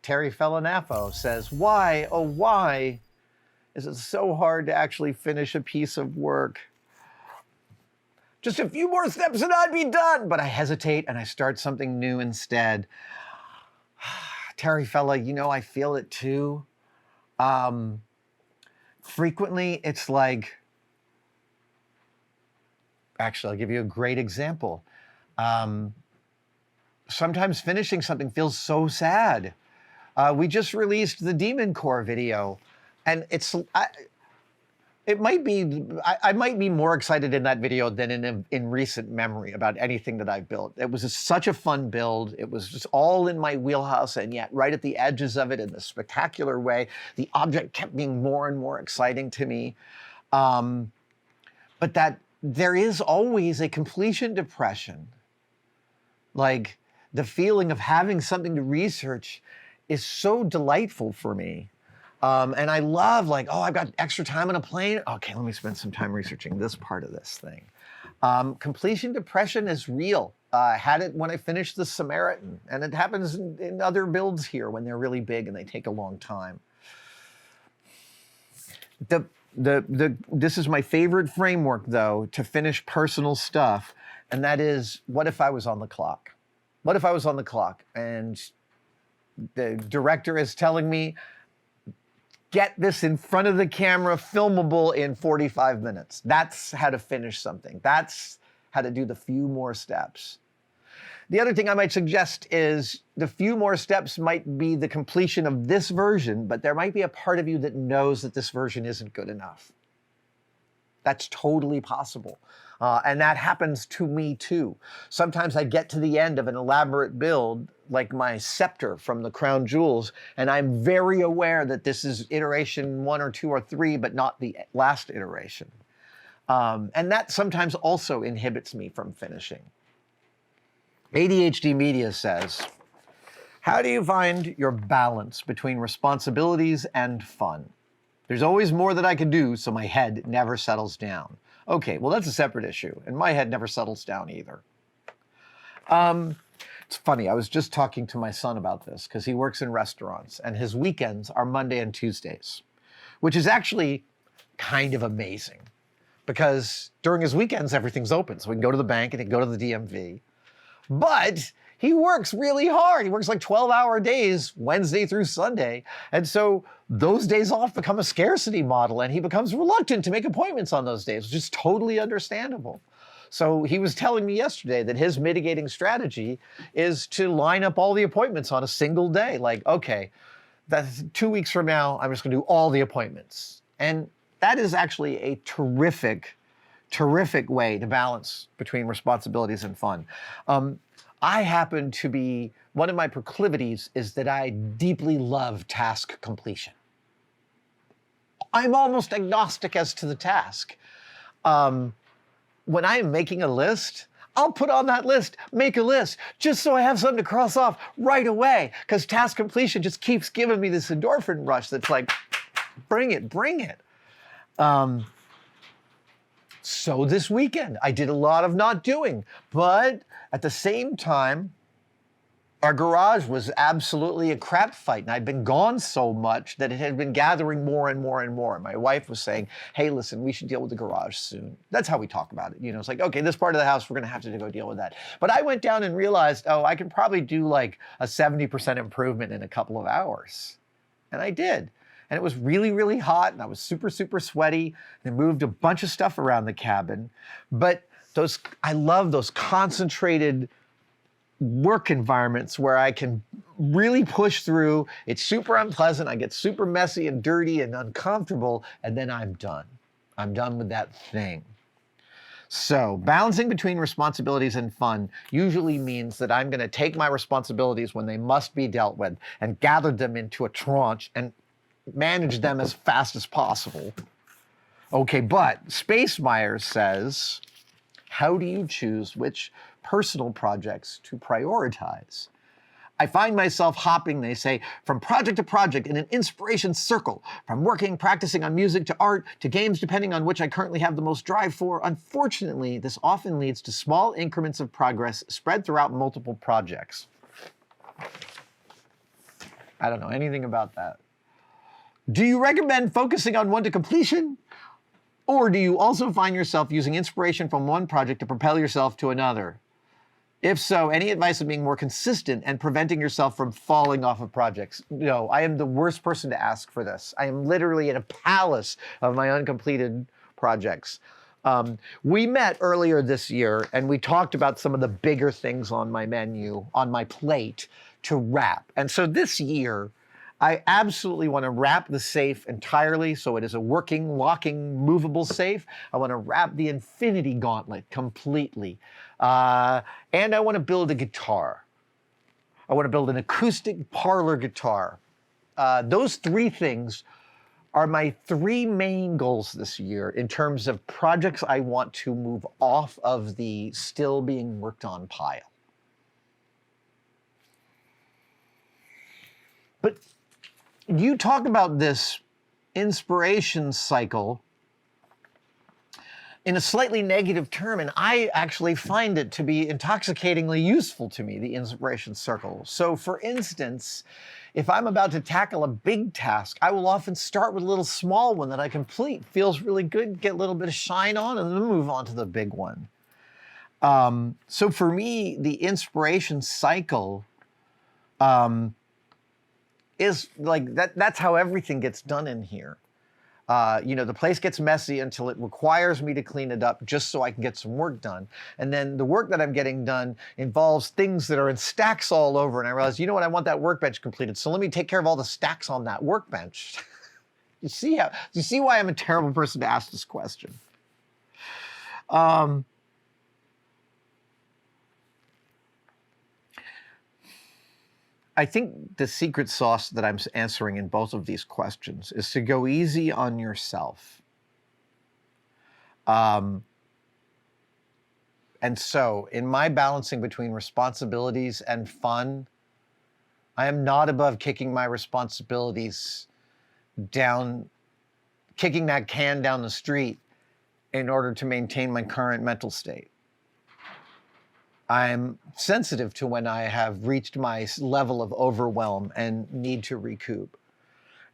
Terry Felinafo says, why, oh why, is it so hard to actually finish a piece of work? Just a few more steps and I'd be done, but I hesitate and I start something new instead. Terry Fella, you know, I feel it too. Frequently, it's like, actually, I'll give you a great example. Sometimes finishing something feels so sad. We just released the Demon Core video, and I might be more excited in that video than in recent memory about anything that I've built. It was such a fun build. It was just all in my wheelhouse, and yet right at the edges of it in a spectacular way. The object kept being more and more exciting to me. But that there is always a completion depression. Like, the feeling of having something to research is so delightful for me. And I love, like, oh, I've got extra time on a plane. Okay, let me spend some time researching this part of this thing. Completion depression is real. I had it when I finished the Samaritan, and it happens in other builds here when they're really big and they take a long time. This is my favorite framework, though, to finish personal stuff, and that is, what if I was on the clock? What if I was on the clock and the director is telling me, get this in front of the camera, filmable in 45 minutes. That's how to finish something. That's how to do the few more steps. The other thing I might suggest is the few more steps might be the completion of this version, but there might be a part of you that knows that this version isn't good enough. That's totally possible. And that happens to me too. Sometimes I get to the end of an elaborate build, like my scepter from the Crown Jewels, and I'm very aware that this is iteration 1 or 2 or 3, but not the last iteration. And that sometimes also inhibits me from finishing. ADHDMedia says, how do you find your balance between responsibilities and fun? There's always more that I can do, so my head never settles down. Okay, well, that's a separate issue, and my head never settles down either. It's funny, I was just talking to my son about this, because he works in restaurants, and his weekends are Monday and Tuesdays, which is actually kind of amazing, because during his weekends, everything's open, so we can go to the bank and he can go to the DMV. But he works really hard. He works like 12-hour days, Wednesday through Sunday. And so those days off become a scarcity model, and he becomes reluctant to make appointments on those days, which is totally understandable. So he was telling me yesterday that his mitigating strategy is to line up all the appointments on a single day. Like, okay, that's 2 weeks from now, I'm just gonna do all the appointments. And that is actually a terrific way to balance between responsibilities and fun. I happen to be, one of my proclivities is that I deeply love task completion. I'm almost agnostic as to the task. When I am making a list, I'll put on that list, make a list, just so I have something to cross off right away, because task completion just keeps giving me this endorphin rush that's like, bring it, bring it. So this weekend, I did a lot of not doing, but at the same time, our garage was absolutely a crap fight, and I'd been gone so much that it had been gathering more and more and more. My wife was saying, hey, listen, we should deal with the garage soon. That's how we talk about it. You know, it's like, okay, this part of the house, we're gonna have to go deal with that. But I went down and realized, oh, I can probably do like a 70% improvement in a couple of hours. And I did. And it was really, really hot, and I was super, super sweaty, and I moved a bunch of stuff around the cabin. But I love those concentrated work environments where I can really push through. It's super unpleasant. I get super messy and dirty and uncomfortable, and then I'm done. I'm done with that thing. So balancing between responsibilities and fun usually means that I'm gonna take my responsibilities when they must be dealt with and gather them into a tranche and manage them as fast as possible. Okay, but SpaceMyers says, how do you choose which personal projects to prioritize? I find myself hopping, they say, from project to project in an inspiration circle, from practicing on music to art to games, depending on which I currently have the most drive for. Unfortunately, this often leads to small increments of progress spread throughout multiple projects. I don't know anything about that. Do you recommend focusing on one to completion? Or do you also find yourself using inspiration from one project to propel yourself to another? If so, any advice on being more consistent and preventing yourself from falling off of projects? No, I am the worst person to ask for this. I am literally in a palace of my uncompleted projects. We met earlier this year and we talked about some of the bigger things on my menu, on my plate to wrap. And so this year, I absolutely want to wrap the safe entirely so it is a working, locking, movable safe. I want to wrap the infinity gauntlet completely. And I want to build a guitar. I want to build an acoustic parlor guitar. Those three things are my three main goals this year in terms of projects I want to move off of the still being worked on pile. But you talk about this inspiration cycle in a slightly negative term, and I actually find it to be intoxicatingly useful to me, the inspiration circle. So for instance, if I'm about to tackle a big task, I will often start with a little small one that I complete. Feels really good, get a little bit of shine on, and then move on to the big one. So for me, the inspiration cycle is like that's how everything gets done in here. The place gets messy until it requires me to clean it up just so I can get some work done. And then the work that I'm getting done involves things that are in stacks all over. And I realize, you know what, I want that workbench completed. So let me take care of all the stacks on that workbench. You see why I'm a terrible person to ask this question? I think the secret sauce that I'm answering in both of these questions is to go easy on yourself. And so in my balancing between responsibilities and fun, I am not above kicking my responsibilities down, kicking that can down the street in order to maintain my current mental state. I'm sensitive to when I have reached my level of overwhelm and need to recoup.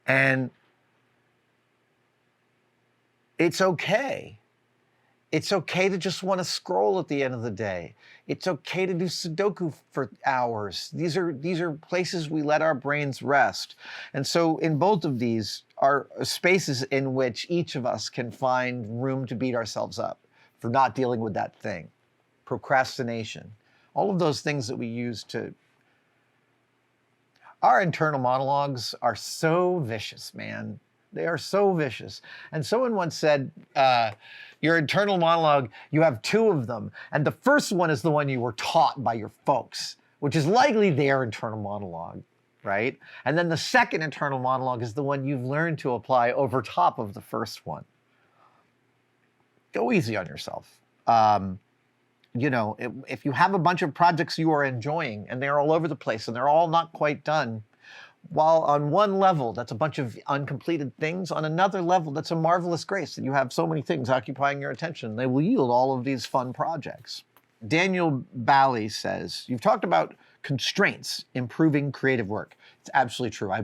And it's okay. It's okay to just want to scroll at the end of the day. It's okay to do Sudoku for hours. These are places we let our brains rest. And so in both of these are spaces in which each of us can find room to beat ourselves up for not dealing with that thing. Procrastination, all of those things that we use to... Our internal monologues are so vicious, man. They are so vicious. And someone once said, your internal monologue, you have two of them. And the first one is the one you were taught by your folks, which is likely their internal monologue, right? And then the second internal monologue is the one you've learned to apply over top of the first one. Go easy on yourself. If you have a bunch of projects you are enjoying and they're all over the place and they're all not quite done, while on one level, that's a bunch of uncompleted things, on another level, that's a marvelous grace that you have so many things occupying your attention. They will yield all of these fun projects. DanielBally says, you've talked about constraints improving creative work. It's absolutely true. I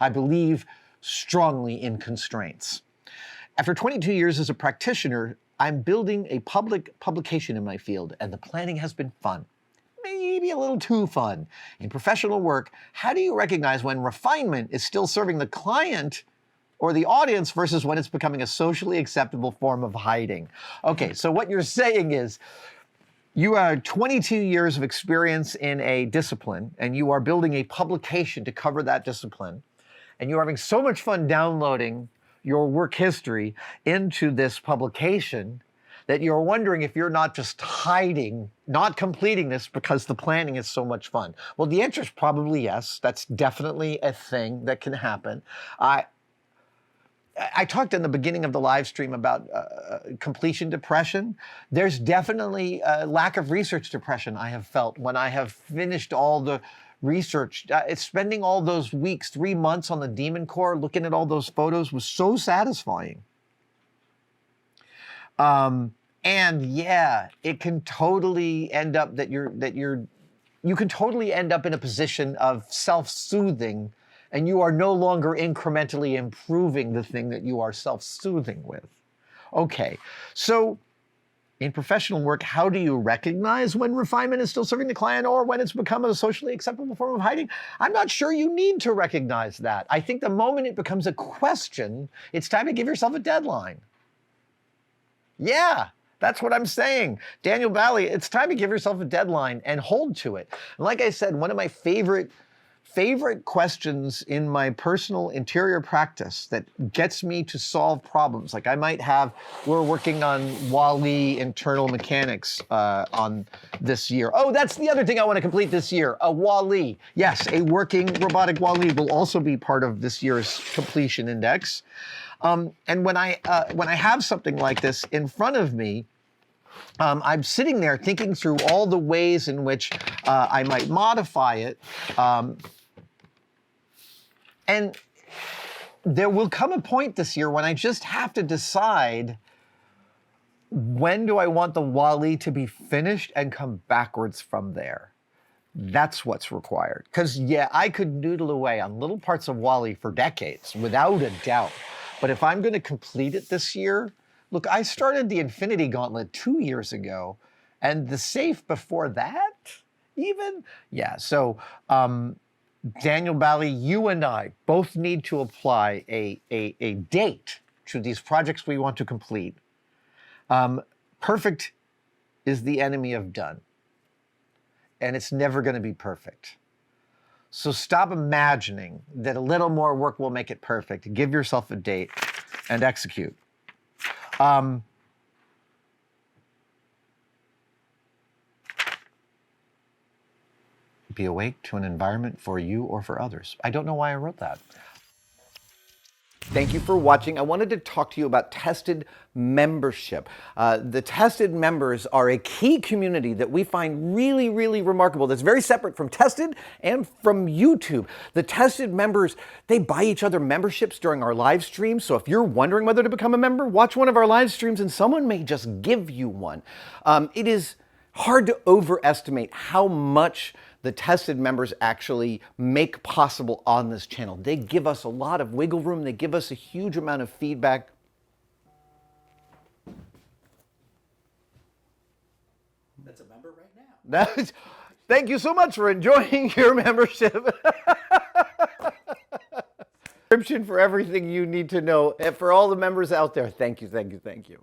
believe strongly in constraints. After 22 years as a practitioner, I'm building a public publication in my field, and the planning has been fun. Maybe a little too fun. In professional work, how do you recognize when refinement is still serving the client or the audience versus when it's becoming a socially acceptable form of hiding? Okay, so what you're saying is you have 22 years of experience in a discipline, and you are building a publication to cover that discipline, and you're having so much fun downloading your work history into this publication that you're wondering if you're not just hiding, not completing this because the planning is so much fun. Well, the answer is probably yes. That's definitely a thing that can happen. I talked in the beginning of the live stream about completion depression. There's definitely a lack of research depression I have felt when I have finished all the research. It's spending all those weeks, 3 months on the Demon Core, looking at all those photos was so satisfying. And yeah, it can totally end up that you're you can totally end up in a position of self-soothing, and you are no longer incrementally improving the thing that you are self-soothing with. Okay, so in professional work, how do you recognize when refinement is still serving the client or when it's become a socially acceptable form of hiding? I'm not sure you need to recognize that. I think the moment it becomes a question, it's time to give yourself a deadline. Yeah, that's what I'm saying. DanielBally, it's time to give yourself a deadline and hold to it. And like I said, one of my favorite questions in my personal interior practice that gets me to solve problems. Like we're working on WALL-E internal mechanics on this year. Oh, that's the other thing I want to complete this year, a WALL-E. Yes, a working robotic WALL-E will also be part of this year's completion index. And when I have something like this in front of me, I'm sitting there thinking through all the ways in which I might modify it. And there will come a point this year when I just have to decide, when do I want the WALL-E to be finished and come backwards from there? That's what's required. Because yeah, I could noodle away on little parts of WALL-E for decades, without a doubt. But if I'm going to complete it this year, look, I started the Infinity Gauntlet 2 years ago, and the safe before that, even? Yeah, so DanielBally, you and I both need to apply a date to these projects we want to complete. Perfect is the enemy of done, and it's never going to be perfect. So stop imagining that a little more work will make it perfect. Give yourself a date and execute. Be awake to an environment for you or for others. I don't know why I wrote that. Thank you for watching. I wanted to talk to you about Tested membership. The Tested members are a key community that we find really, really remarkable. That's very separate from Tested and from YouTube. The Tested members, they buy each other memberships during our live streams. So if you're wondering whether to become a member, watch one of our live streams and someone may just give you one. It is hard to overestimate how much the Tested members actually make possible on this channel. They give us a lot of wiggle room. They give us a huge amount of feedback. That's a member right now. Thank you so much for enjoying your membership. Description for everything you need to know. And for all the members out there, thank you, thank you, thank you.